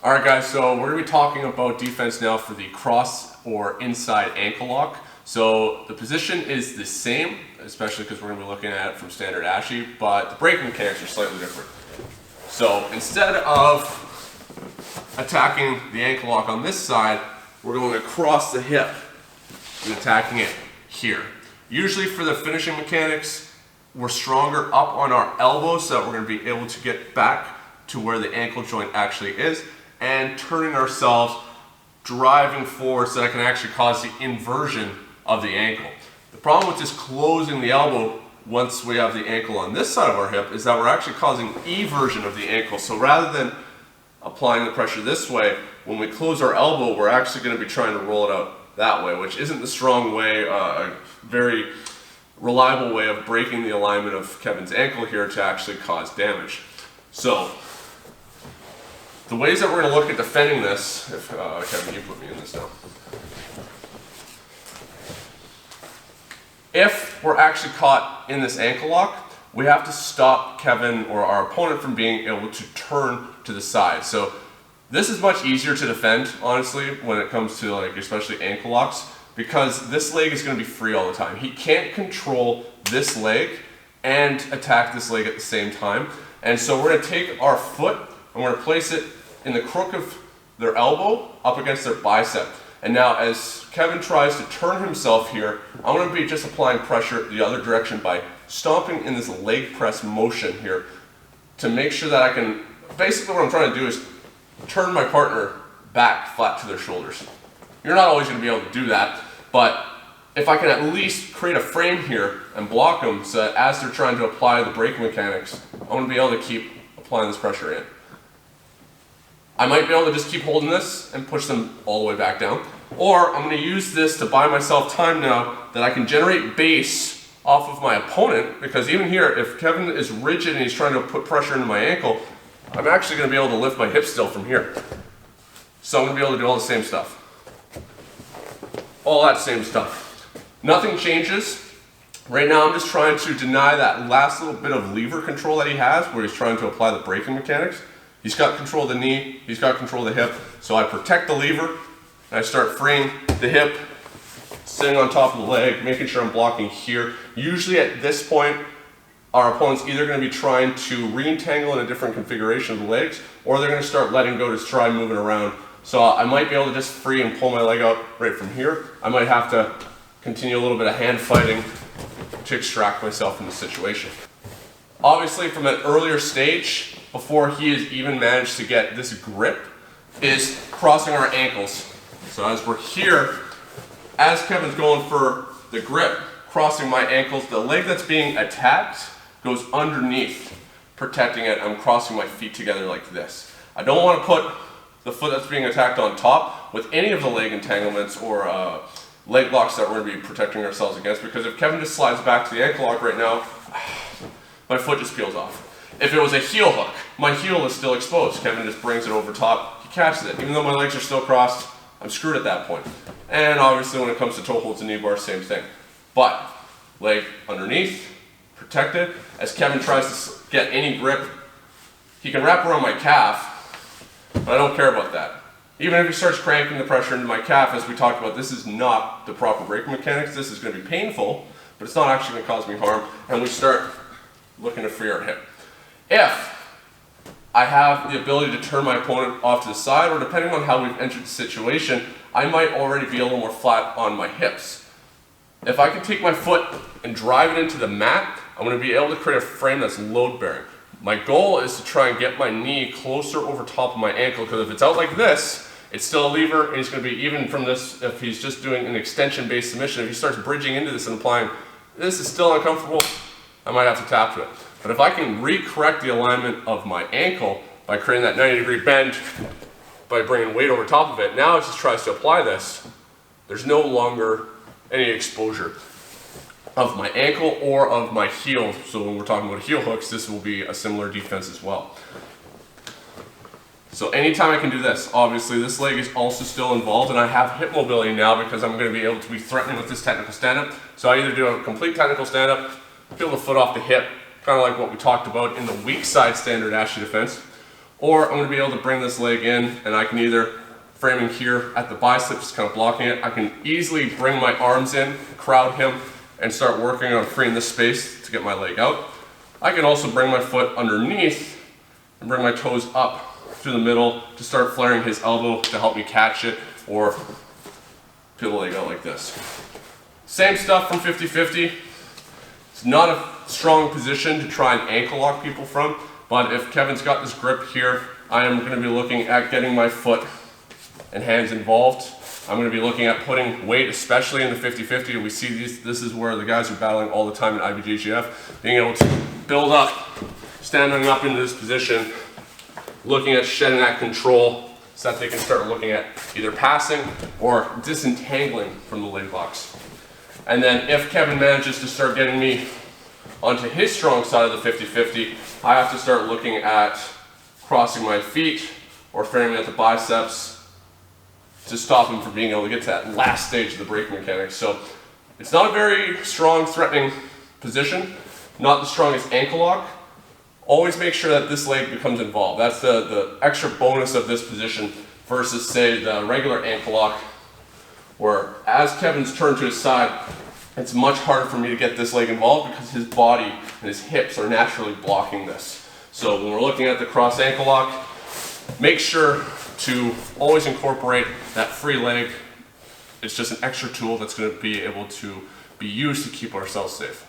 Alright guys, so we're going to be talking about defense now for the cross or inside ankle lock. So the position is the same, especially because we're going to be looking at it from standard Ashy, but the breaking mechanics are slightly different. So instead of attacking the ankle lock on this side, we're going across the hip and attacking it here. Usually for the finishing mechanics, we're stronger up on our elbows so that we're going to be able to get back to where the ankle joint actually is and turning ourselves, driving forward so that I can actually cause the inversion of the ankle. The problem with just closing the elbow once we have the ankle on this side of our hip is that we're actually causing eversion of the ankle. So rather than applying the pressure this way, when we close our elbow, we're actually going to be trying to roll it out that way, which isn't the strong way, a very reliable way of breaking the alignment of Kevin's ankle here to actually cause damage. So the ways that we're going to look at defending this, if Kevin, you put me in this now. If we're actually caught in this ankle lock, we have to stop Kevin or our opponent from being able to turn to the side. So this is much easier to defend, honestly, when it comes to especially ankle locks, because this leg is going to be free all the time. He can't control this leg and attack this leg at the same time. And so we're going to take our foot and we're going to place it in the crook of their elbow up against their bicep. And now as Kevin tries to turn himself here, I'm going to be just applying pressure the other direction by stomping in this leg press motion here to make sure that I can, basically what I'm trying to do is turn my partner back flat to their shoulders. You're not always going to be able to do that, but if I can at least create a frame here and block them so that as they're trying to apply the braking mechanics, I'm going to be able to keep applying this pressure in. I might be able to just keep holding this and push them all the way back down. Or I'm going to use this to buy myself time now that I can generate base off of my opponent, because even here, if Kevin is rigid and he's trying to put pressure into my ankle, I'm actually going to be able to lift my hip still from here. So I'm going to be able to do all the same stuff. All that same stuff. Nothing changes. Right now I'm just trying to deny that last little bit of lever control that he has where he's trying to apply the braking mechanics. He's got control of the knee, he's got control of the hip, so I protect the lever, and I start freeing the hip, sitting on top of the leg, making sure I'm blocking here. Usually at this point, our opponent's either going to be trying to re-entangle in a different configuration of the legs, or they're going to start letting go to try moving around. So I might be able to just free and pull my leg out right from here. I might have to continue a little bit of hand fighting to extract myself from the situation. Obviously from an earlier stage, before he has even managed to get this grip, is crossing our ankles. So as we're here, as Kevin's going for the grip, crossing my ankles, the leg that's being attacked goes underneath, protecting it. I'm crossing my feet together like this. I don't want to put the foot that's being attacked on top with any of the leg entanglements or leg locks that we're going to be protecting ourselves against, because if Kevin just slides back to the ankle lock right now, my foot just peels off. If it was a heel hook, my heel is still exposed. Kevin just brings it over top, he catches it. Even though my legs are still crossed, I'm screwed at that point. And obviously when it comes to toe holds and knee bars, same thing. But leg underneath, protected. As Kevin tries to get any grip, he can wrap around my calf, but I don't care about that. Even if he starts cranking the pressure into my calf, as we talked about, this is not the proper braking mechanics. This is going to be painful, but it's not actually going to cause me harm. And we start looking to free our hip. If I have the ability to turn my opponent off to the side, or depending on how we've entered the situation, I might already be a little more flat on my hips. If I can take my foot and drive it into the mat, I'm going to be able to create a frame that's load bearing. My goal is to try and get my knee closer over top of my ankle, because if it's out like this, it's still a lever, and he's going to be, even from this, if he's just doing an extension-based submission, if he starts bridging into this and applying, this is still uncomfortable, I might have to tap to it. But if I can re-correct the alignment of my ankle by creating that 90-degree bend, by bringing weight over top of it, now it just tries to apply this, there's no longer any exposure of my ankle or of my heel. So when we're talking about heel hooks, this will be a similar defense as well. So anytime I can do this, obviously this leg is also still involved, and I have hip mobility now because I'm going to be able to be threatening with this technical stand-up. So I either do a complete technical stand-up, peel the foot off the hip, kind of like what we talked about in the weak side standard Ashy defense, or I'm going to be able to bring this leg in, and I can either frame him here at the bicep, just kind of blocking it. I can easily bring my arms in, crowd him, and start working on freeing this space to get my leg out. I can also bring my foot underneath and bring my toes up through the middle to start flaring his elbow to help me catch it, or peel the leg out like this. Same stuff from 50-50. It's not a strong position to try and ankle lock people from, but if Kevin's got this grip here, I am going to be looking at getting my foot and hands involved. I'm going to be looking at putting weight, especially in the 50-50. We see this is where the guys are battling all the time in IBJJF, being able to build up, standing up into this position, looking at shedding that control so that they can start looking at either passing or disentangling from the leg locks. And then if Kevin manages to start getting me onto his strong side of the 50-50, I have to start looking at crossing my feet or framing at the biceps to stop him from being able to get to that last stage of the breaking mechanics. So it's not a very strong, threatening position, not the strongest ankle lock. Always make sure that this leg becomes involved. That's the extra bonus of this position versus, say, the regular ankle lock, where as Kevin's turned to his side, it's much harder for me to get this leg involved because his body and his hips are naturally blocking this. So when we're looking at the cross ankle lock, make sure to always incorporate that free leg. It's just an extra tool that's going to be able to be used to keep ourselves safe.